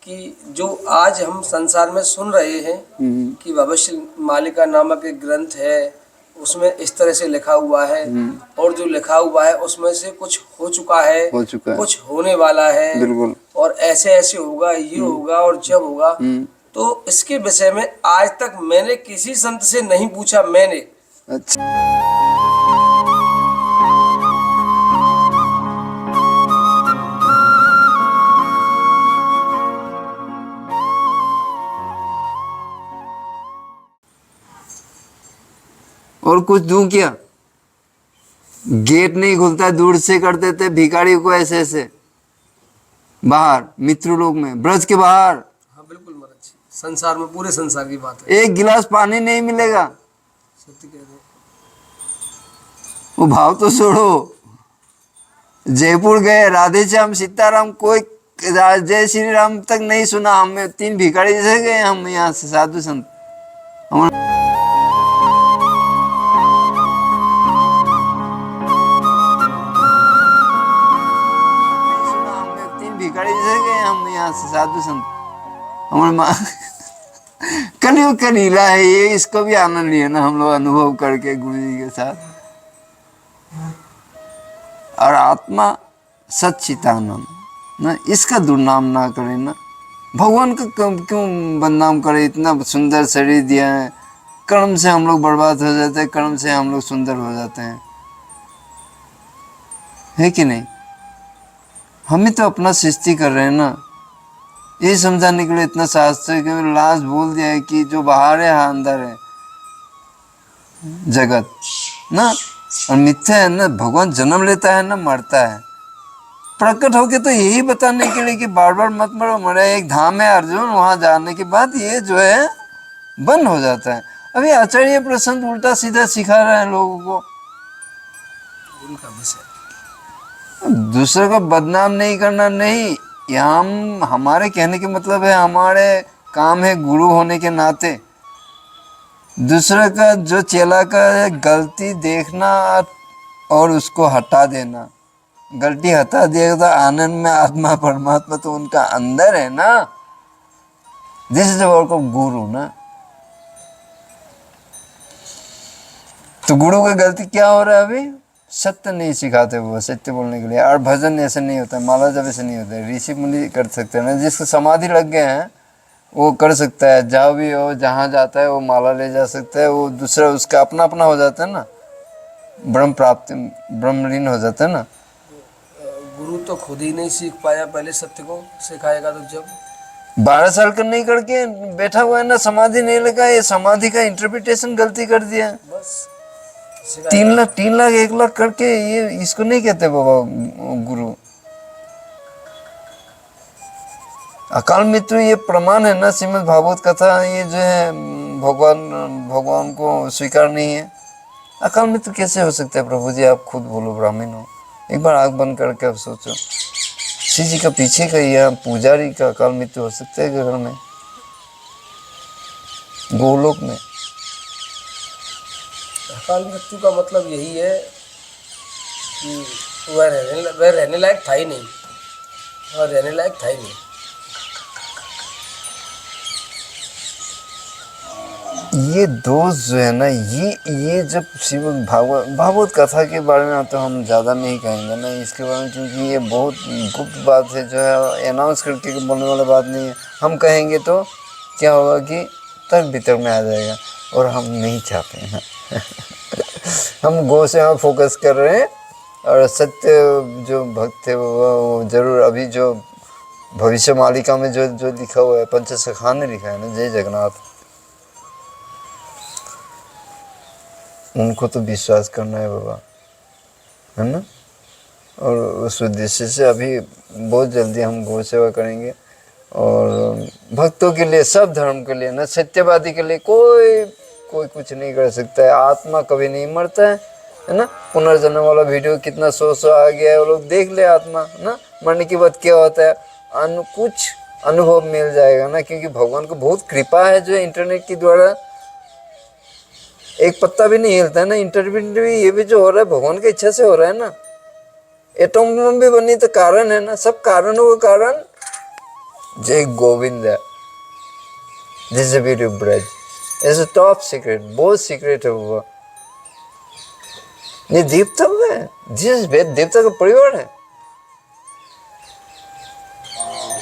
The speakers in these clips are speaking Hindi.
कि जो आज हम संसार में सुन रहे हैं कि भविष्य मालिका नामक एक ग्रंथ है, उसमें इस तरह से लिखा हुआ है, और जो लिखा हुआ है उसमें से कुछ हो चुका है, कुछ होने वाला है, बिल्कुल। और ऐसे ऐसे होगा, ये होगा और जब होगा। तो इसके विषय में आज तक मैंने किसी संत से नहीं पूछा। मैंने अच्छा, और कुछ दूं क्या? गेट नहीं खुलता, दूर से कर देते भिखारी को ऐसे ऐसे बाहर, मित्र लोग में, ब्रज के बाहर। हाँ बिल्कुल महाराज जी, संसार में, पूरे संसार की बात है। एक गिलास पानी नहीं मिलेगा। सत्य कह रहे हैं। वो भाव तो छोड़ो, जयपुर गए, राधे श्याम सीताराम, कोई जय श्री राम तक नहीं सुना। हम 3 भिखारी जैसे गए हम यहाँ से, साधु संत। हम 3 भिखारी जैसे गए हम यहाँ से, साधु संत। हमारे माँ कलियुग का लीला है ये, इसको भी आनंद लिया ना हम लोग अनुभव करके गुरु जी के साथ। और आत्मा सच्चिदानंद ना, इसका दुर्नाम ना करें ना। भगवान का क्यों बदनाम करे? इतना सुंदर शरीर दिया है, कर्म से हम लोग बर्बाद हो जाते हैं, कर्म से हम लोग सुंदर हो जाते हैं, है कि नहीं? हम ही तो अपना सृष्टि कर रहे हैं ना। ये समझाने के लिए इतना शास्त्र के लास्ट बोल दिया है कि जो बाहर है अंदर है जगत ना, और मिथ्या है ना। भगवान जन्म लेता है ना मरता है, प्रकट होके तो यही बताने के लिए कि बार बार मत मरो, मरे एक धाम है अर्जुन, वहां जाने के बाद ये जो है बंद हो जाता है। अभी आचार्य प्रसन्न उल्टा सीधा सिखा रहे हैं लोगों को। उनका विषय दूसरे को बदनाम नहीं करना, नहीं। यहाँ हमारे कहने के मतलब है, हमारे काम है गुरु होने के नाते दूसरे का जो चेला का गलती देखना और उसको हटा देना। गलती हटा दिएगा तो आनंद में आत्मा परमात्मा तो उनका अंदर है ना। दिस इज अवर गुरु ना। तो गुरु का गलती क्या हो रहा है? अभी सत्य नहीं सिखाते वो, सत्य बोलने के लिए। और भजन ऐसे नहीं होता, माला जब ऐसे नहीं होता। ऋषि मुनि कर सकते हैं ना, जिसको समाधि लग गए हैं वो कर सकता है। जहाँ भी हो, जहाँ जाता है वो माला ले जा सकता है। वो दूसरा उसका अपना अपना हो जाता है ना, ब्रह्म प्राप्ति, ब्रह्मलीन हो जाता है ना। गुरु तो खुद ही नहीं सीख पाया, पहले सत्य को सिखाएगा तो जब। 12 साल का नहीं करके बैठा हुआ है ना, समाधि नहीं लगा। ये समाधि का इंटरप्रिटेशन गलती कर दिया। बस 3 लाख 3 लाख 1 लाख करके, ये इसको नहीं कहते बाबा गुरु। अकाल मृत्यु ये प्रमाण है ना, श्रीमद् भागवत कथा। ये जो है भगवान को स्वीकार नहीं है। अकाल मृत्यु कैसे हो सकता है प्रभु जी? आप खुद बोलो, ब्राह्मण हो, एक बार आंख बंद करके आप सोचो। श्री जी का पीछे का या पुजारी का अकाल मृत्यु हो सकता है घर में, गोलोक में? अकाल मृत्यु का मतलब यही है कि वह रहने लायक था ही नहीं, और रहने लायक था ही नहीं। ये दोष जो है ना, ये जब शिव भागवत कथा के बारे में तो हम ज़्यादा नहीं कहेंगे ना इसके बारे में, क्योंकि ये बहुत गुप्त बात है, जो है अनाउंस करके बोलने वाला बात नहीं है। हम कहेंगे तो क्या होगा कि तर्क वितर्क में आ जाएगा, और हम नहीं चाहते हैं ना। हम गो से यहाँ फोकस कर रहे हैं, और सत्य जो भक्त है वो जरूर अभी जो भविष्य मालिका में जो लिखा हुआ है, पंचसखा ने लिखा है ना, जय जगन्नाथ, उनको तो विश्वास करना है बाबा, है ना। और उस उद्देश्य से अभी बहुत जल्दी हम गौ सेवा करेंगे। और भक्तों के लिए, सब धर्म के लिए ना, सत्यवादी के लिए कोई कुछ नहीं कर सकता है। आत्मा कभी नहीं मरता है ना। पुनर्जन्म वाला वीडियो कितना सौ आ गया है, वो लोग देख ले। आत्मा ना मरने के बाद क्या होता है, कुछ अनुभव मिल जाएगा ना, क्योंकि भगवान को बहुत कृपा है जो इंटरनेट के द्वारा एक पत्ता भी नहीं हिलता है ना। इंटरनेट भी ये भी जो हो रहा है भगवान की इच्छा से हो रहा है ना। एटम बम भी बनी तो कारण है ना, सब कारणों का कारण जय Govind, this is beauty Braj, is top secret, बहुत सीक्रेट है वो। ये देवता है, जिस देवता का परिवार है।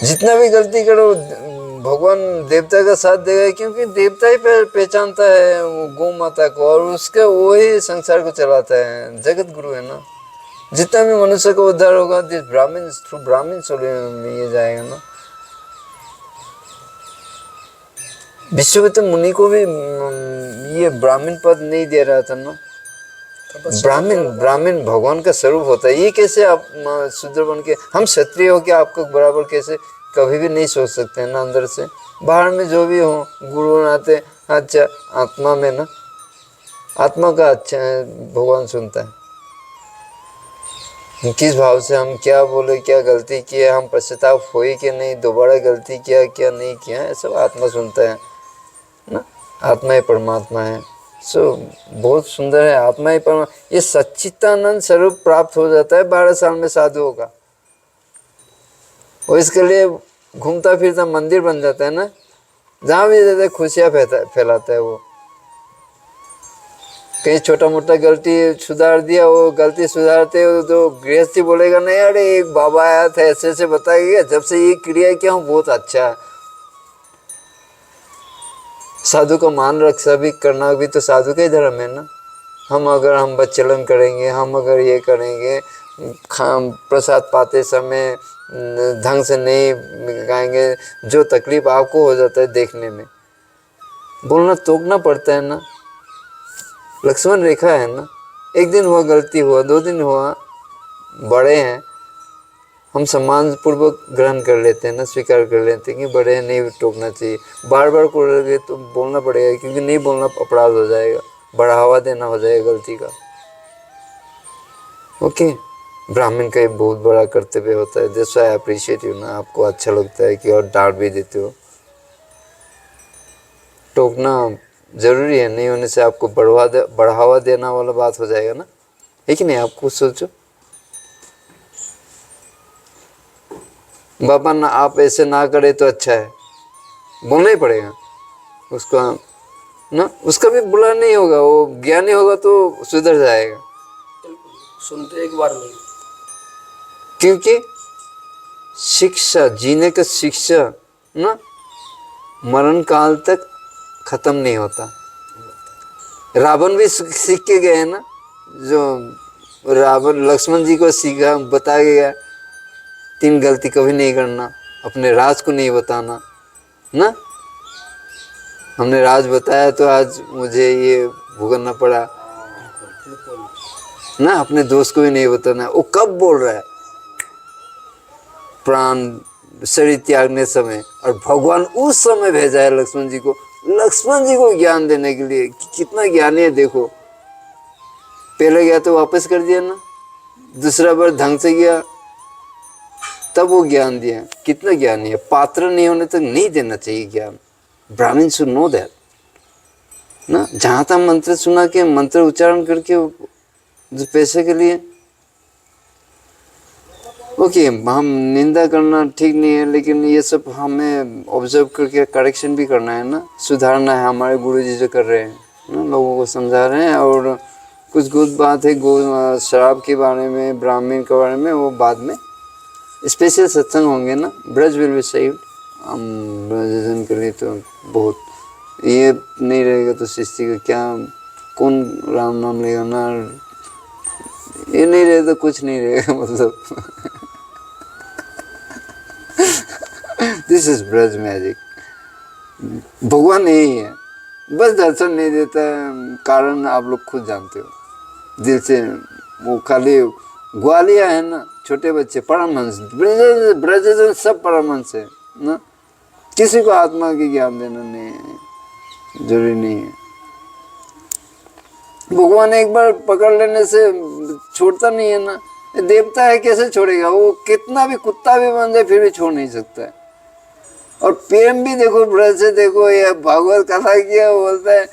जितना भी गलती करो भगवान देवता का साथ देगा, क्योंकि देवता ही पहचानता है गौ माता को, और उसका वो ही संसार को चलाता है, जगत गुरु है ना। जितना भी मनुष्य का उद्धार होगा, दिस ब्राह्मण थ्रू ब्राह्मण ये जाएगा ना। विश्वामित्र मुनि को भी ये ब्राह्मण पद नहीं दे रहा था ना। ब्राह्मण भगवान का स्वरूप होता है। ये कैसे आप शूद्र बन के, हम क्षत्रिय हो के आपको बराबर कैसे, कभी भी नहीं सोच सकते हैं ना अंदर से। बाहर में जो भी हो, गुरु नाते अच्छा, आत्मा में ना, आत्मा का अच्छा है, भगवान सुनता है। किस भाव से हम क्या बोले, क्या गलती किया, हम पश्चाताप हुई कि नहीं, दोबारा गलती किया क्या नहीं किया, ये सब आत्मा सुनता है ना। आत्मा ही परमात्मा है। बहुत सुंदर है, आत्मा ही परमात्मा। ये सच्चिदानंद स्वरूप प्राप्त हो जाता है 12 साल में साधुओं का। और इसके लिए घूमता फिरता मंदिर बन जाता है ना, जहाँ भी जाता है खुशियाँ फैलाता है वो। कहीं छोटा मोटा गलती सुधार दिया, वो गलती सुधारते हो तो गृहस्थी बोलेगा नहीं, अरे एक बाबा आया था ऐसे ऐसे बताया गया, जब से ये क्रिया किया हूँ बहुत अच्छा है। साधु का मान रक्षा भी करना भी तो साधु का ही धर्म है ना। हम बच्चलन करेंगे, हम अगर ये करेंगे, प्रसाद पाते समय ढंग से नहीं गाएंगे, जो तकलीफ आपको हो जाता है देखने में, बोलना टोकना पड़ता है ना। लक्ष्मण रेखा है ना, एक दिन हुआ गलती हुआ, 2 दिन हुआ, बड़े हैं, हम सम्मान पूर्वक ग्रहण कर लेते हैं ना, स्वीकार कर लेते हैं कि बड़े हैं, नहीं टोकना चाहिए। बार बार करोगे तो बोलना पड़ेगा, क्योंकि नहीं बोलना अपराध हो जाएगा, बढ़ावा देना हो जाएगा गलती का। ओके, ब्राह्मण का एक बहुत बड़ा कर्तव्य होता है। That's why I appreciate you ना, आपको अच्छा लगता है कि और डांट भी देते हो। टोकना जरूरी है, नहीं होने से आपको बढ़ावा देना वाला बात हो जाएगा ना, है कि नहीं। आप कुछ सोचो, बाबा ना आप ऐसे ना करे तो अच्छा है, बोलना ही पड़ेगा उसको ना। उसका भी बुरा नहीं होगा, वो ज्ञानी होगा तो सुधर जाएगा। सुनते एक बार नहीं, क्योंकि शिक्षा, जीने का शिक्षा ना मरण काल तक खत्म नहीं होता। रावण भी सीख के गए ना, जो रावण लक्ष्मण जी को सीखा, बताया गया 3 गलती कभी नहीं करना, अपने राज को नहीं बताना ना। हमने राज बताया तो आज मुझे ये भुगतना पड़ा ना। अपने दोस्त को भी नहीं बताना। वो कब बोल रहा है, प्राण शरीर त्यागने समय, और भगवान उस समय भेजा है लक्ष्मण जी को ज्ञान देने के लिए। कितना ज्ञानी है देखो। पहले गया तो वापस कर दिया ना, दूसरा बार ढंग से गया तब वो ज्ञान दिया। कितना ज्ञानी है। पात्र नहीं होने तक नहीं देना चाहिए ज्ञान। ब्राह्मण शुड नो दैट ना। जहाँ तक मंत्र सुना के मंत्र उच्चारण करके जो पैसे के लिए, ओके, हम निंदा करना ठीक नहीं है, लेकिन ये सब हमें ऑब्जर्व करके करेक्शन भी करना है ना, सुधारना है। हमारे गुरुजी जो कर रहे हैं ना, लोगों को समझा रहे हैं। और कुछ गुड बात है शराब के बारे में, ब्राह्मण के बारे में, वो बाद में स्पेशल सत्संग होंगे ना। Braj will be saved. हम ब्रजन के लिए तो बहुत ये नहीं रहेगा तो सृष्टि का क्या, कौन राम नाम लेगा ना, ये नहीं रहे तो कुछ नहीं रहेगा मतलब। This is Braj magic. भगवान यही है, बस दर्शन नहीं देता है, कारण आप लोग खुद जानते हो दिल से। वो खाली ग्वालिया है ना, छोटे बच्चे परमहंस, ब्रजजन सब परमहंस है ना। किसी को आत्मा की ज्ञान देना नहीं है, जरूरी नहीं है। भगवान एक बार पकड़ लेने से छोड़ता नहीं है ना। देवता है, कैसे छोड़ेगा वो? कितना भी कुत्ता भी बन जाए फिर भी छोड़ नहीं सकता है। और प्रेम भी देखो, ब्रज से देखो, ये भागवत कथा किया बोलता है,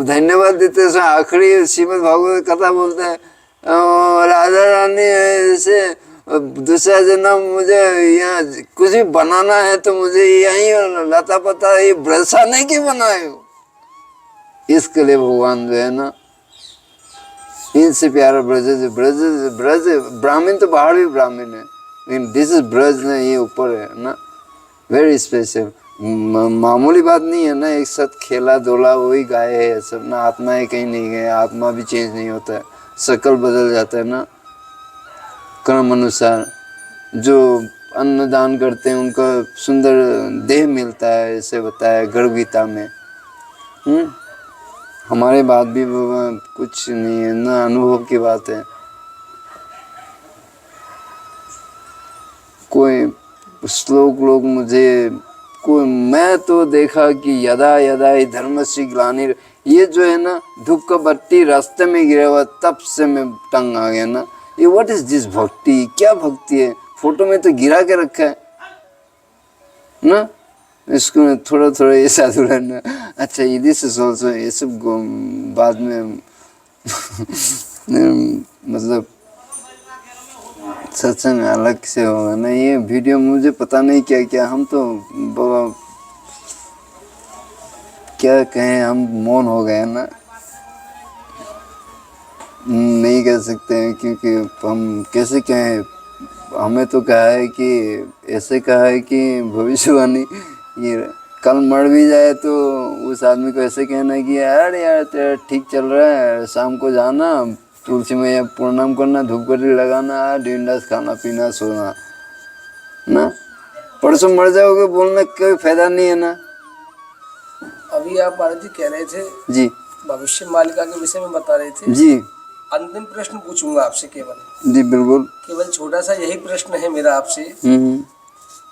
धन्यवाद देते हैं। आखिरी श्रीमद् भागवत कथा बोलता है, राधा रानी से दूसरा जन्म मुझे यहाँ कुछ भी बनाना है तो मुझे यही लता पता ये ब्रसाने की बनाए हो। इसके लिए भगवान जो है ना, इनसे प्यारा ब्रज ब्रज ब्राह्मण तो बाहर भी ब्राह्मण है, लेकिन दिस इज ब्रज ना, ये ऊपर है ना, वेरी स्पेशल। मामूली बात नहीं है ना, एक साथ खेला धोला वही गाय है सब ना, आत्मा है कहीं नहीं गए, आत्मा भी चेंज नहीं होता है, शक्ल बदल जाता है ना कर्म अनुसार। जो अन्न दान करते हैं उनका सुंदर देह मिलता है, ऐसे बताया गर्भ गीता में। हमारे बात भी कुछ नहीं है ना, अनुभव की बात है। कोई श्लोक लोग मुझे कोई, मैं तो देखा कि यदा यदा ही धर्मस्य ग्लानिर्, ये जो है ना धूप का बत्ती रास्ते में गिरा हुआ, तब से मैं तंग आ गया ना। ये व्हाट इज दिस भक्ति, क्या भक्ति है? फोटो में तो गिरा के रखा है ना, इसको थोड़ा थोड़ा ये साधु रहना। अच्छा दिस इज ऑल्सो, ये सब बाद में मतलब सत्संग अलग से होगा ना। ये वीडियो मुझे पता नहीं क्या क्या, हम तो बाबा क्या कहें, हम मौन हो गए ना, नहीं कह सकते हैं क्योंकि हम कैसे कहें। हमें तो कहा है कि ऐसे कहा है कि भविष्यवाणी ये कल मर भी जाए तो उस आदमी को ऐसे कहना है कि यार यार तेरा ठीक चल रहा है, शाम को जाना तुलसी में प्रणाम करना, धूपगढ़ी लगाना, डिंडास खाना पीना सोना ना, परसों मर जाओगे बोलना कोई फायदा नहीं है ना। अभी आप महाराज जी कह रहे थे जी, भविष्य मालिका के विषय में बता रहे थे जी अंतिम प्रश्न पूछूंगा आपसे, केवल जी बिल्कुल, केवल छोटा सा यही प्रश्न है मेरा आपसे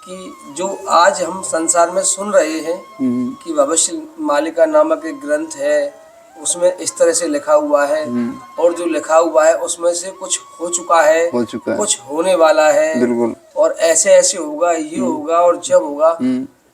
कि जो आज हम संसार में सुन रहे हैं कि भविष्य मालिका नामक एक ग्रंथ है, उसमें इस तरह से लिखा हुआ है, और जो लिखा हुआ है उसमें से कुछ हो चुका है, कुछ होने वाला है, बिल्कुल, और ऐसे ऐसे होगा, ये होगा और जब होगा।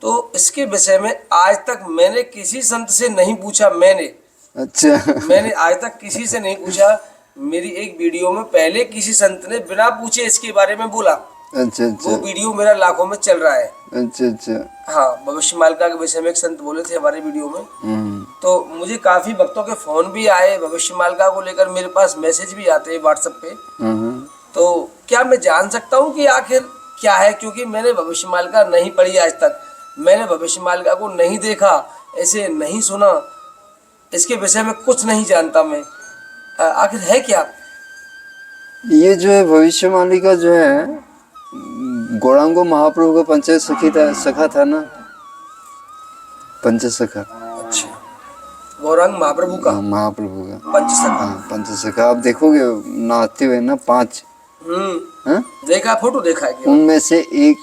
तो इसके विषय में आज तक मैंने किसी संत से नहीं पूछा, मैंने आज तक किसी से नहीं पूछा। मेरी एक वीडियो में पहले किसी संत ने बिना पूछे इसके बारे में बोला। अच्छा, वो वीडियो मेरा लाखों में चल रहा है। अच्छा, हाँ, भविष्य मालिका के विषय में एक संत बोले थे हमारे वीडियो में। तो मुझे काफी भक्तों के फोन भी आए भविष्य मालिका को लेकर, मेरे पास मैसेज भी आते हैं व्हाट्सएप पे। तो क्या मैं जान सकता हूँ कि आखिर क्या है? क्योंकि मैंने भविष्य मालिका नहीं पढ़ी आज तक, मैंने भविष्य मालिका को नहीं देखा, ऐसे नहीं सुना, इसके विषय में कुछ नहीं जानता मैं। आखिर है क्या ये जो है भविष्य मालिका जो है, गौरांगो महाप्रभु का पंच सखा था ना, पंच सखा। अच्छा, गौरांग महाप्रभु का, महाप्रभु का पंचसखा। पंचसखा आप देखोगे नहाते हुए ना 5, देखा, फोटो देखा है। उनमें से एक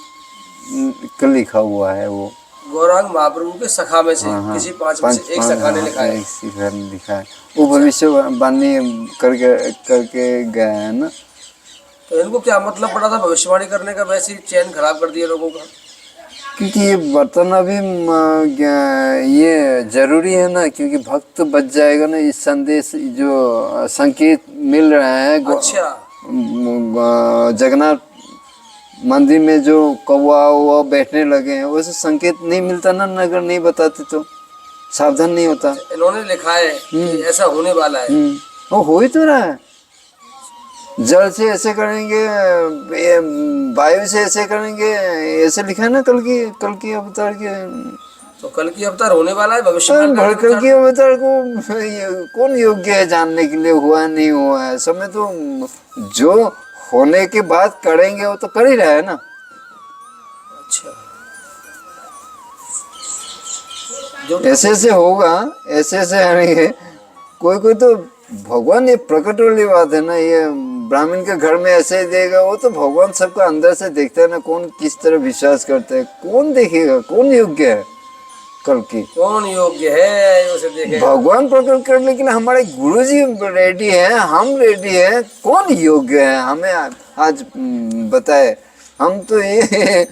का लिखा हुआ है वो गौरांग महाप्रभु के सखा में से किसी 5 में से एक सखा ने लिखा है। लिखा है वो भविष्यवाणी करके गया है ना। तो इनको क्या मतलब पड़ा था भविष्यवाणी करने का? वैसे ही चैन खराब कर दिया लोगों का। क्योंकि ये बर्तन अभी ये जरूरी है ना, क्योंकि भक्त बच जाएगा ना। इस संदेश जो संकेत मिल रहा है, अच्छा, जगन्नाथ मंदिर में जो कौवा वो बैठने लगे हैं, वैसे संकेत नहीं मिलता ना, अगर नहीं बताते तो सावधान नहीं होता। इन्होंने लिखा है कि ऐसा होने वाला है। वो हो ही तो रहा है। जल से ऐसे करेंगे, वायु से ऐसे करेंगे, ऐसे लिखा है ना कल की अवतार के। तो कल की अवतार होने वाला है भविष्य। कल की अवतार को कौन योग्य है जानने के लिए, हुआ नहीं हुआ है। समय तो जो होने के बाद करेंगे वो तो कर ही रहा है ना। अच्छा, ऐसे ऐसे होगा, ऐसे ऐसे आएंगे। कोई तो भगवान, ये प्रकट वाली बात है ना। ये ब्राह्मण के घर में ऐसे ही देगा, वो तो भगवान सबका अंदर से देखता है ना, कौन किस तरह विश्वास करता है। कौन देखेगा कौन योग्य है, कल की कौन योग्य है उसे देखेगा। भगवान प्रकट करने के लिए हमारे गुरुजी रेडी हैं, हम रेडी हैं। कौन योग्य है हमें आज बताए। हम तो ये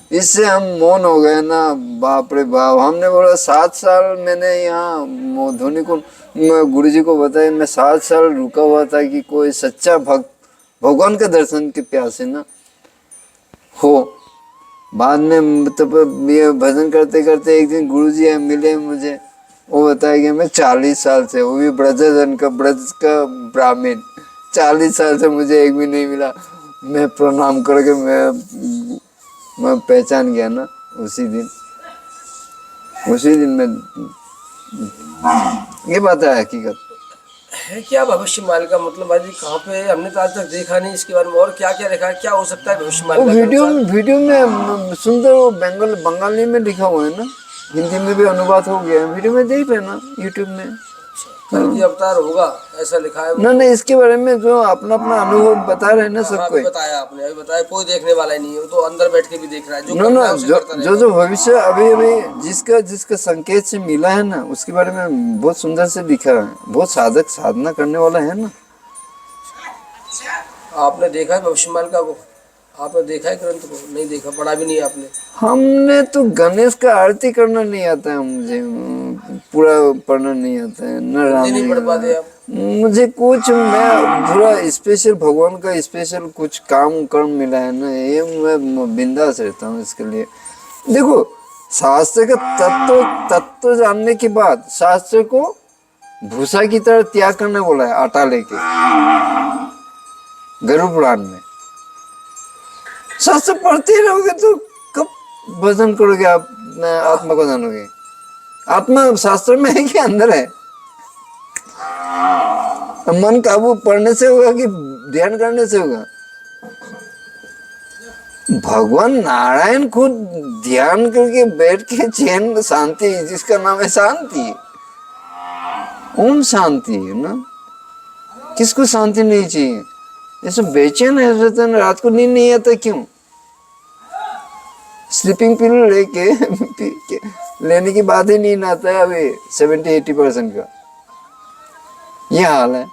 इससे हम मौन हो गए ना। बाप रे बाप, हमने बोला 7 साल मैंने यहाँ धोनी को गुरुजी को बताया, मैं 7 साल रुका हुआ था कि कोई सच्चा भक्त भगवान के दर्शन के प्यासे ना, हो। बाद में मतलब ये भजन करते करते एक दिन गुरुजी मिले मुझे, वो बताया कि मैं 40 साल से, वो भी ब्रजजन का, ब्रज का ब्राह्मण, 40 साल से मुझे एक भी नहीं मिला। मैं प्रणाम करके मैं पहचान गया ना उसी दिन में, ये बात है हकीकत। है क्या भविष्य माल का मतलब भाई जी? कहाँ पे हमने तो आज तक देखा नहीं इसके बारे में, और क्या क्या देखा है, क्या हो सकता है भविष्य वो माल का के अनुसार? वीडियो में सुंदर, वो बंगाली में लिखा हुआ है ना, हिंदी में भी अनुवाद हो गया है, वीडियो में देख लेना यूट्यूब में। कल की अवतार होगा ऐसा लिखा है वो। ना इसके बारे में जो अपना अपना अनुभव बता रहे हैं ना हाँ, सबको। अभी बताया आपने, अभी बताया, कोई देखने वाला ही नहीं है, वो तो अंदर बैठ के भी देख रहा है, जो ना करना है उसे जो करता जो रहेगा। जो भविष्य अभी अभी जिसका जिसका संकेत से मिला है ना, उसके बारे में बहुत सुंदर से लिखा है, बहुत साधक साधना करने वाला है ना। आपने देखा है भविष्य माल का वो? आपने देखा है ग्रंथ को? नहीं देखा, पढ़ा भी नहीं आपने? हमने तो गणेश का आरती करना नहीं आता है मुझे, पूरा पढ़ना नहीं आता है, न हिंदी राम नहीं पढ़ पाते आप? मुझे कुछ, मैं पूरा स्पेशल भगवान का स्पेशल कुछ काम कर्म मिला है ना, ये मैं बिंदास रहता हूँ इसके लिए। देखो, शास्त्र का तत्व जानने के बाद शास्त्र को भूसा की तरह त्याग करने बोला है, आटा लेके, गरुड़ पुराण में। शास्त्र पढ़ते रहोगे तो कब भजन करोगे आप, आत्मा को जानोगे? आत्मा शास्त्र में है कि अंदर है? मन काबू पढ़ने से होगा कि ध्यान करने से होगा? भगवान नारायण खुद ध्यान करके बैठ के चैन शांति, जिसका नाम है शांति, ओम शांति है ना। किसको शांति नहीं चाहिए? ऐसे बेचैन है रहते हैं, रात को नींद नहीं आता क्यों? स्लीपिंग पिल लेने की बात ही नींद आता है अभी 70-80% का, ये हाल है।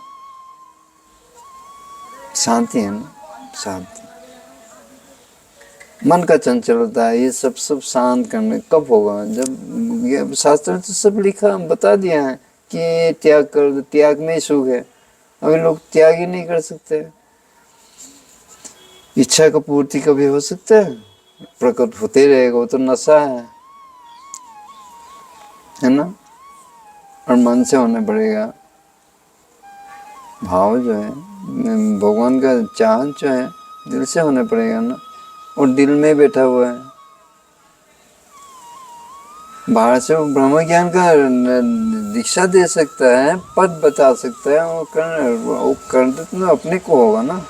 शांति है ना, शांति। मन का चंचलता है, ये सब शांत करने कब होगा? जब ये शास्त्र तो सब लिखा बता दिया है कि त्याग कर दो, त्याग में सुख है। अभी लोग त्याग ही नहीं कर सकते। इच्छा का पूर्ति कभी हो सकता है? प्रकट होते रहेगा, वो तो नशा है ना। और मन से होने पड़ेगा, भाव जो है भगवान का चाहत जो है दिल से होने पड़ेगा ना, और दिल में बैठा हुआ है। बाहर से वो ब्रह्म ज्ञान का दीक्षा दे सकता है, पद बता सकता है, वो करना अपने को होगा ना।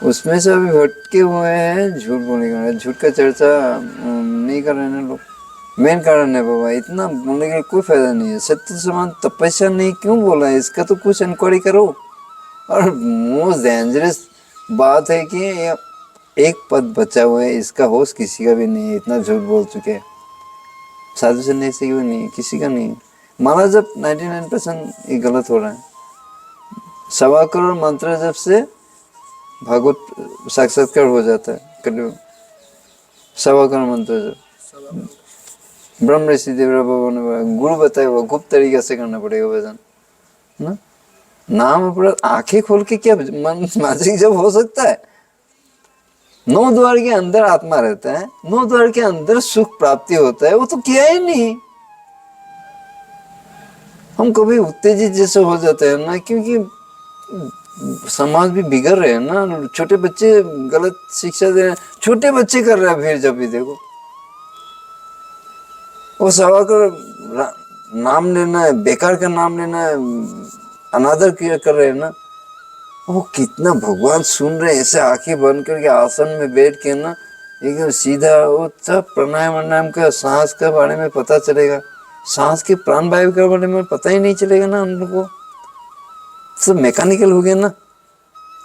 उसमें से अभी भटके हुए हैं, झूठ बोलने का, झूठ का चर्चा नहीं कर रहे हैं लोग। मेन कारण है बाबा, इतना बोलने का कोई फायदा नहीं है। सत्य समान तपस्या नहीं क्यों बोला है, इसका तो कुछ इंक्वायरी करो। और मोस्ट डेंजरस बात है कि एक पद बचा हुआ है, इसका होश किसी का भी नहीं है। इतना झूठ बोल चुके हैं, साधु सन्यासी की भी नहीं है, किसी का नहीं है। माला जब 99% ये गलत हो रहा है। 1.25 करोड़ मंत्र जब से भागवत साक्षात्कार हो जाता है, करीब 1.25 करोड़ मंत्र जब ब्रह्म ऋषि देवरा बाबा ने गुरु बताया हुआ, गुप्त तरीके से करना पड़ेगा भजन ना। नाम अपना आंखें खोल के क्या मन माजिक जब हो सकता है? 9 द्वार के अंदर आत्मा रहता है, 9 द्वार के अंदर सुख प्राप्ति होता है, वो तो किया ही नहीं। हम कभी उत्तेजित जैसे हो जाते हैं ना, क्योंकि समाज भी बिगड़ रहे हैं ना। छोटे बच्चे गलत शिक्षा दे रहे हैं, छोटे बच्चे कर रहे हैं। फिर जब भी देखो वो 1.25 करोड़ नाम लेना है, बेकार का नाम लेना है, अनादर कर रहे हैं ना। वो कितना भगवान सुन रहे हैं, ऐसे आंखें बंद करके आसन में बैठ के ना, एकदम सीधा। वो सब प्राणायाम वनायाम का, सांस के बारे में पता चलेगा, सांस के प्राण वायु के बारे में पता ही नहीं चलेगा ना हम लोग को। सब मैकेनिकल हो गया ना।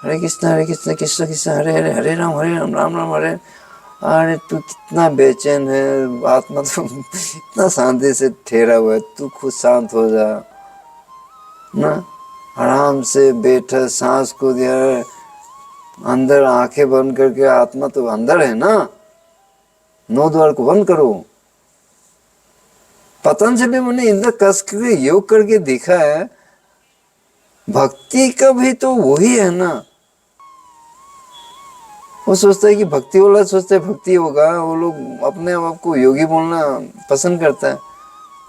हरे कृष्ण कृष्ण कृष्ण हरे हरे, हरे राम राम राम हरे। अरे तू कितना बेचैन है, आत्मा तो इतना शांति से ठहरा हुआ है, तू खुद शांत हो जा ना। आराम से बैठा, सांस को दिया अंदर, आंखें बंद करके। आत्मा तो अंदर है ना, 9 द्वार को बंद करो। पतंजलि मुनि इंद्र कस के योग करके दिखा है, भक्ति का भी तो वही है ना। वो सोचता है कि भक्ति वाला सोचता है भक्ति होगा, वो लोग अपने आप को योगी बोलना पसंद करता है।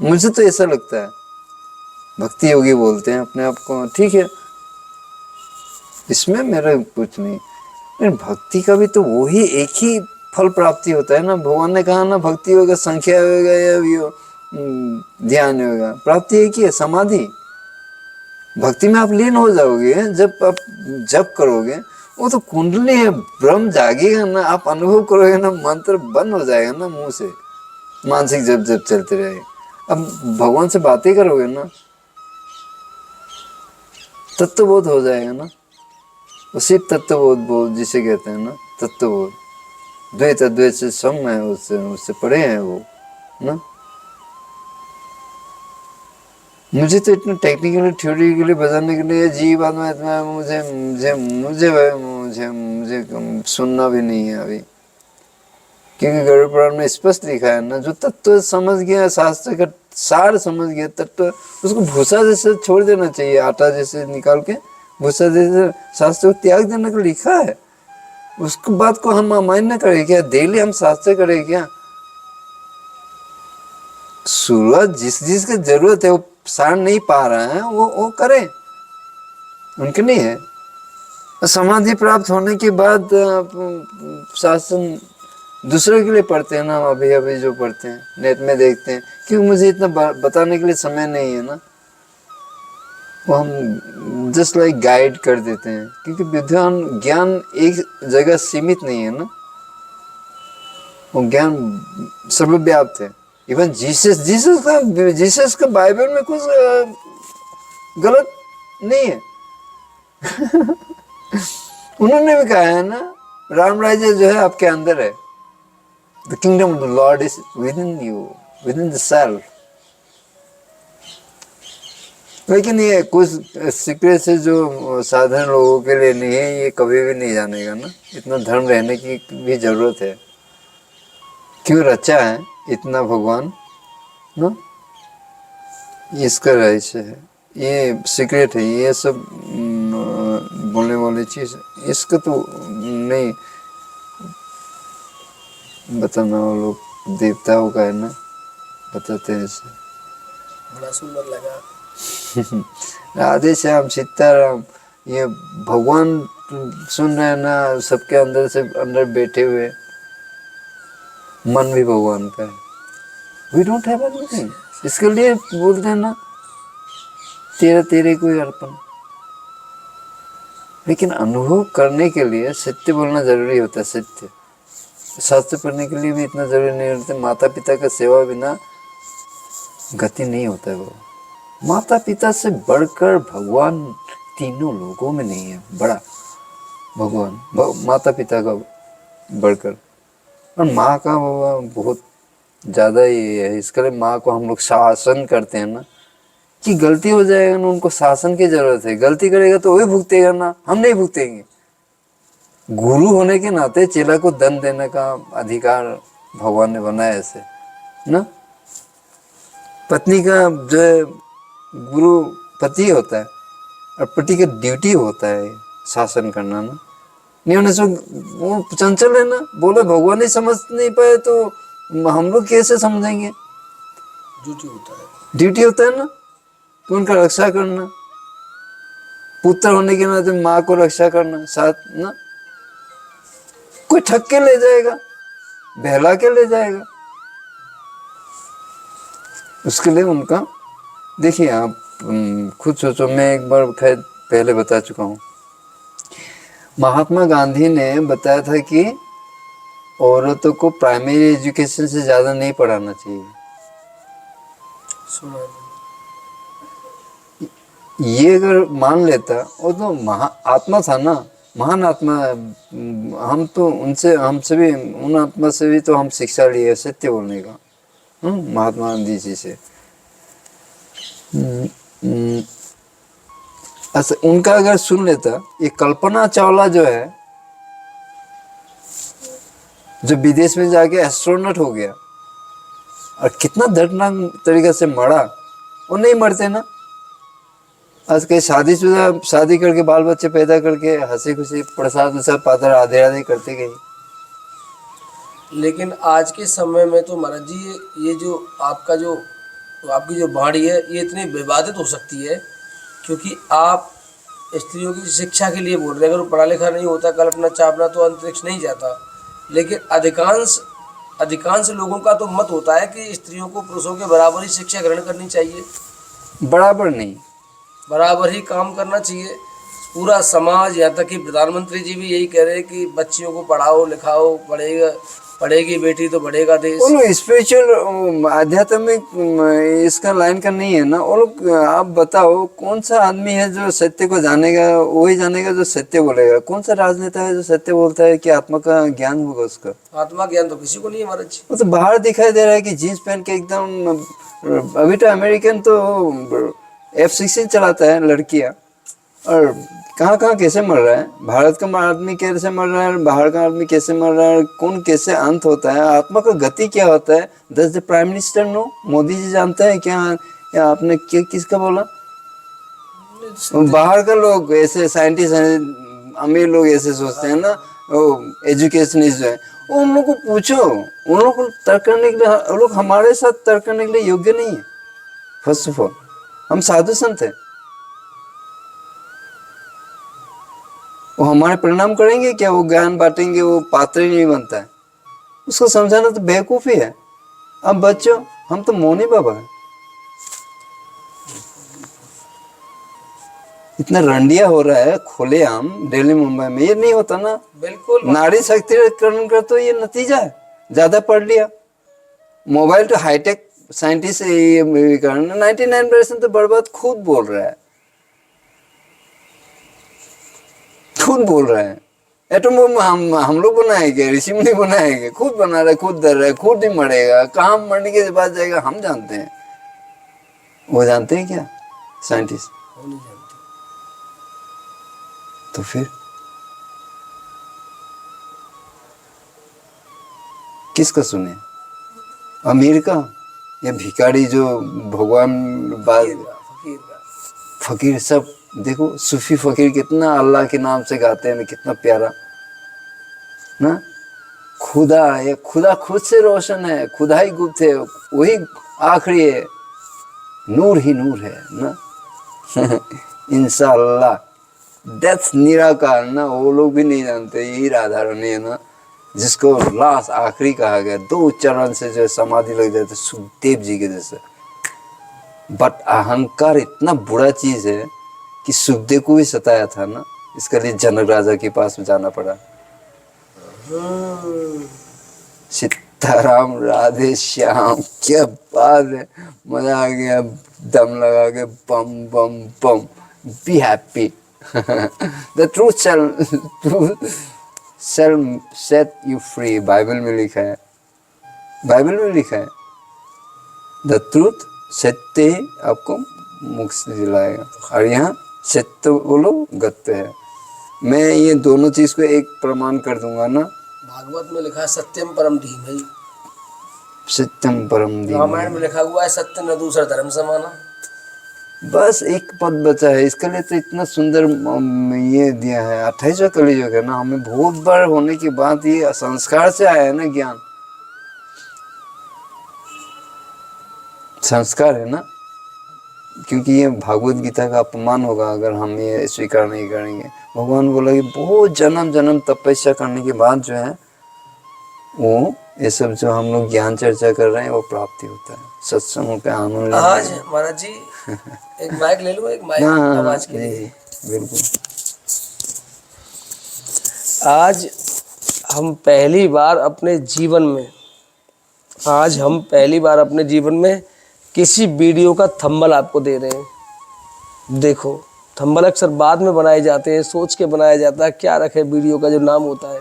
मुझे तो ऐसा लगता है, भक्ति योगी बोलते हैं अपने आप को, ठीक है, इसमें मेरा कुछ नहीं। लेकिन भक्ति का भी तो वही एक ही फल प्राप्ति होता है ना। भगवान ने कहा ना, भक्ति होगा, संख्या होगा या ध्यान होगा, प्राप्ति एक ही है, समाधि। भक्ति में आप लीन हो जाओगे, जब आप जप करोगे, वो तो कुंडली है, ब्रह्म जागेगा ना, आप अनुभव करोगे ना, मंत्र बंद हो जाएगा ना मुंह से, मानसिक जब जब चलते रहेगा। अब भगवान से बातें करोगे ना, तत्वबोध हो जाएगा ना, उसी तत्वबोध जिसे कहते हैं ना, तत्वबोध, द्वैत अद्वैत से सम है, उससे परे है वो ना। मुझे तो इतना टेक्निकली थ्योरिटिकली बताने के लिए जीव आत्मा इतना मुझे मुझे मुझे मुझे मुझे सुनना भी नहीं है अभी, क्योंकि गरुड़ पुराण में स्पष्ट लिखा है ना, जो तत्व समझ गया, शास्त्र का सार समझ गया, तत्व उसको भूसा जैसे छोड़ देना चाहिए, आटा जैसे निकाल के भूसा जैसे शास्त्र को त्याग देने को लिखा है। उसको बात को हम अमान्य करें क्या? डेली हम शास्त्र करें क्या? शुरुआत जिस चीज की जरूरत है वो सार नहीं पा रहा है, वो करे, उनके नहीं है। समाधि प्राप्त होने के बाद शास्त्र दूसरे के लिए पढ़ते हैं ना, अभी अभी जो पढ़ते हैं नेट में देखते हैं, क्योंकि मुझे इतना बताने के लिए समय नहीं है ना, वो हम जस्ट लाइक गाइड कर देते हैं, क्योंकि विद्वान ज्ञान एक जगह सीमित नहीं है ना, वो ज्ञान सर्वव्याप्त है। इवन जीसस का बाइबल में कुछ गलत नहीं है। उन्होंने भी कहा है ना, राम राज्य जो है आपके अंदर है, the kingdom of the Lord is with in you, with in the self. लेकिन ये कुछ सीक्रेट से जो साधारण लोगों के लिए नहीं है, ये कभी भी नहीं जानेगा ना। इतना धर्म रहने की भी जरूरत है, क्यों रचा है इतना भगवान ना, इसका रहस्य है, ये सीक्रेट है, ये सब बोलने वाली चीज, इसका तो नहीं बताना, वो लोग देवताओं का है ना, बताते हैं इसे। बड़ा सुंदर लगा। राधे श्याम सीताराम, ये भगवान सुन रहे हैं ना, सबके अंदर से अंदर बैठे हुए, मन भी भगवान का है। वी डोंट हैव एनीथिंग, इसके लिए बोलते हैं ना, तेरे को अर्पण। लेकिन अनुभव करने के लिए सत्य बोलना जरूरी होता है। सत्य शास्त्र पढ़ने के लिए भी इतना जरूरी नहीं होता। माता पिता का सेवा बिना गति नहीं होता है। वो माता पिता से बढ़कर भगवान तीनों लोगों में नहीं है, बड़ा भगवान माता पिता का बढ़कर। और माँ का बहुत ज़्यादा ही है। इसके लिए माँ को हम लोग शासन करते हैं ना, कि गलती हो जाएगा ना, उनको शासन की जरूरत है। गलती करेगा तो वही भुगतेगा ना, हम नहीं भुगतेंगे। गुरु होने के नाते चेला को दंड देने का अधिकार भगवान ने बनाया ऐसे ना। पत्नी का जो है गुरु पति होता है, और पति का ड्यूटी होता है शासन करना ना। नहीं होने से वो चंचल है ना, बोले भगवान ही समझ नहीं पाए तो हम लोग कैसे समझेंगे। ड्यूटी होता है ना, तो उनका रक्षा करना, पुत्र होने के नाते माँ को रक्षा करना साथ ना। कोई ठग के ले जाएगा, बहला के ले जाएगा, उसके लिए उनका देखिए आप खुद सोचो। मैं एक बार खैर पहले बता चुका हूँ, महात्मा गांधी ने बताया था कि औरतों को प्राइमरी एजुकेशन से ज़्यादा नहीं पढ़ाना चाहिए। ये अगर मान लेता, वो तो आत्मा था ना, महान आत्मा। हम तो उनसे, हमसे भी, उन आत्मा से भी तो हम शिक्षा लिए सत्य बोलने का, महात्मा गांधी जी से। अच्छा, उनका अगर सुन लेता, ये कल्पना चावला जो है, जो विदेश में जाके एस्ट्रोनॉट हो गया और कितना दर्दनाक तरीके से मरा, वो नहीं मरते ना। आज कई शादीशुदा शादी करके बाल बच्चे पैदा करके हंसी खुशी प्रसाद वसाद पाकर आधे आधे करते गए। लेकिन आज के समय में तो महाराज जी ये जो आपकी जो वाणी है ये इतनी विवादित हो सकती है, क्योंकि आप स्त्रियों की शिक्षा के लिए बोल रहे हैं। अगर वो पढ़ा लिखा नहीं होता, कल्पना चावला तो अंतरिक्ष नहीं जाता। लेकिन अधिकांश लोगों का तो मत होता है कि स्त्रियों को पुरुषों के बराबर ही शिक्षा ग्रहण करनी चाहिए, बराबर नहीं, बराबर ही काम करना चाहिए। पूरा समाज, यहाँ तक कि प्रधानमंत्री जी भी यही कह रहे हैं कि बच्चियों को पढ़ाओ लिखाओ, पढ़ेगी बेटी तो बढ़ेगा देश। वो लोग स्पिरिचुअल आध्यात्मिक इसका लाइन का नहीं है ना वो लोग। आप बताओ कौन सा आदमी है जो सत्य को जानेगा, वही जानेगा जो सत्य बोलेगा। कौन सा राजनेता है जो सत्य बोलता है कि आत्मा का ज्ञान होगा उसका? आत्मा ज्ञान तो किसी को नहीं है महाराज जी। वो तो बाहर दिखाई दे रहा है कि जीन्स पहन के एकदम। अभी तो अमेरिकन तो F-16 चलाता है लड़कियां, और कहाँ कहाँ कैसे मर रहा है। भारत का आदमी कैसे मर रहा है, बाहर का आदमी कैसे मर रहा है, कौन कैसे अंत होता है, आत्मा का गति क्या होता है। Does the prime minister know? Modi ji जानते हैं क्या? या आपने क्या किसका बोला? बाहर का लोग ऐसे साइंटिस्ट हैं, अमीर लोग ऐसे सोचते हैं ना, वो एजुकेशनिस्ट है, उन लोग को पूछो। उन लोग को तर्क करने के लिए, उन लोग हमारे साथ तर्क करने के लिए योग्य नहीं है। फर्स्ट ऑफ ऑल हम साधु संत हैं, वो हमारे परिणाम करेंगे क्या? वो ज्ञान बांटेंगे, वो पात्र ही नहीं बनता है। उसको समझाना तो बेवकूफ़ी है। अब बच्चों, हम तो मौनी बाबा हैं। इतना रंडिया हो रहा है खुलेआम दिल्ली मुंबई में, ये नहीं होता ना। बिल्कुल नारी शक्तिकरण का तो ये नतीजा है। ज्यादा पढ़ लिया, मोबाइल तो हाईटेक साइंटिस्ट 99% तो बर्बाद खुद बोल रहा है, खुद बोल रहा है। एटम बम हम लोग बनाएंगे, ऋषि मुनि बनाएंगे, खुद बना रहे, खुद डर रहे, खुद ही मरेगा। कहाँ मरने के बाद जाएगा हम जानते हैं, वो जानते हैं क्या साइंटिस्ट? वो नहीं जानते। तो फिर किसका सुने? अमीर का या भिखारी जो भगवान फकीर का। फकीर? सब देखो सूफी फकीर कितना अल्लाह के नाम से गाते हैं, कितना प्यारा ना। खुदा है, खुदा खुद से रोशन है, खुदा ही गुप्त है, वही आखिरी है, नूर ही नूर है ना। इंशाअल्लाह डेथ निराकार ना, वो लोग भी नहीं जानते। यही राधा रानी है ना, जिसको लास्ट आखिरी कहा गया। 2 चरण से जो समाधि लग जाते सुखदेव जी के जैसे। बट अहंकार इतना बुरा चीज है कि सुखदेव को भी सताया था ना, इसके लिए जनक राजा के पास जाना पड़ा। सीताराम राधे श्याम, क्या बात है, मजा आ गया। दम लगा के बम बम बम, be happy. The truth shall set you free, Bible में लिखा है, बाइबल में लिखा है द ट्रूथ सत्य ही आपको मुक्ति दिलाएगा। और यहाँ सत्य बोलो गत्य है। मैं ये दोनों चीज को एक प्रमाण कर दूंगा ना। भागवत में लिखा है सत्यम परम धीमहि, सत्यम परम धीमहि। रामायण में लिखा हुआ है सत्य न दूसरा धर्म समाना। बस एक पद बचा है, इसके लिए तो इतना सुंदर ये दिया है। 28वां कलियुग है ना, हमें बहुत बार होने के बाद ये संस्कार से आया है ना ज्ञान, संस्कार है ना। क्योंकि ये भागवत गीता का अपमान होगा अगर हम ये स्वीकार नहीं करेंगे। भगवान बोला कि बहुत जन्म जन्म तपस्या करने के बाद जो है वो ये सब जो हम लोग ज्ञान चर्चा कर रहे हैं वो प्राप्ति होता है। सत्संगों का आनंद आज महाराज जी एक माइक ले लो, एक माइक आवाज के लिए। बिल्कुल। आज हम पहली बार अपने जीवन में किसी वीडियो का थंबनेल आपको दे रहे हैं। देखो थंबनेल अक्सर बाद में बनाए जाते हैं, सोच के बनाया जाता है क्या रखे वीडियो का जो नाम होता है।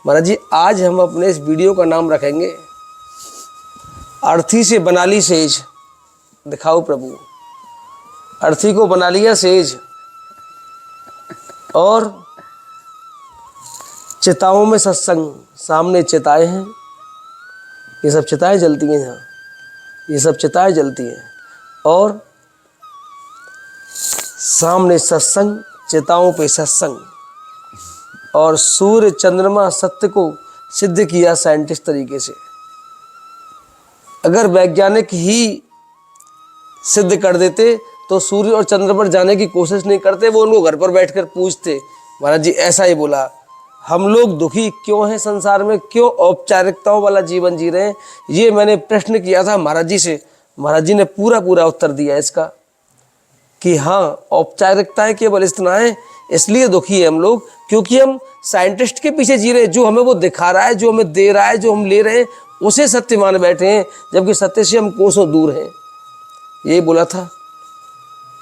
महाराज जी आज हम अपने इस वीडियो का नाम रखेंगे अर्थी से बना ली सेज। दिखाओ प्रभु, अर्थी को बना लिया सेज और चिताओं में सत्संग। सामने चिताएं हैं, ये सब चिताएं जलती हैं यहाँ, ये सब चिताएं जलती हैं और सामने सत्संग, चेताओं पे सत्संग, और सूर्य चंद्रमा सत्य को सिद्ध किया साइंटिस्ट तरीके से। अगर वैज्ञानिक ही सिद्ध कर देते तो सूर्य और चंद्र पर जाने की कोशिश नहीं करते, वो उनको घर पर बैठकर पूछते, महाराज जी ऐसा ही बोला। हम लोग दुखी क्यों हैं संसार में, क्यों औपचारिकताओं वाला जीवन जी रहे हैं, ये मैंने प्रश्न किया था महाराज जी से। महाराज जी ने पूरा उत्तर दिया इसका कि हाँ, औपचारिकताएं केवल इतना है, इसलिए दुखी है हम लोग क्योंकि हम साइंटिस्ट के पीछे जी रहे हैं। जो हमें वो दिखा रहा है, जो हमें दे रहा है, जो हम ले रहे हैं, उसे सत्य मान बैठे हैं, जबकि सत्य से हम कोसों दूर हैं। यही बोला था,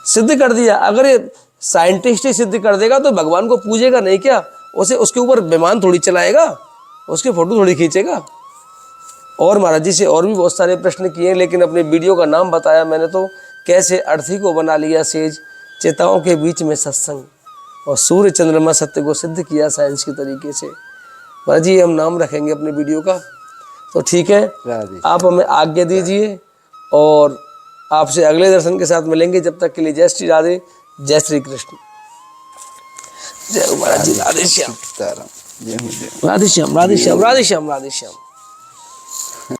सिद्ध कर दिया। अगर ये साइंटिस्ट ही सिद्ध कर देगा तो भगवान को पूजेगा नहीं क्या? उसे उसके ऊपर विमान थोड़ी चलाएगा, उसके फोटो थोड़ी खींचेगा। और महाराज जी से और भी बहुत सारे प्रश्न किए, लेकिन अपने वीडियो का नाम बताया मैंने तो, कैसे अर्थी को बना लिया सेज, चेताओं के बीच में सत्संग, और सूर्य चंद्रमा सत्य को सिद्ध किया साइंस के तरीके से। महाराज जी हम नाम रखेंगे अपने वीडियो का, तो ठीक है, आप हमें आज्ञा दीजिए और आपसे अगले दर्शन के साथ मिलेंगे। जब तक के लिए जय श्री राधे, जय श्री कृष्ण, जय महाराज जी, राधे श्याम, राधे श्याम, राधे श्याम, राधे श्याम, राधे श्याम।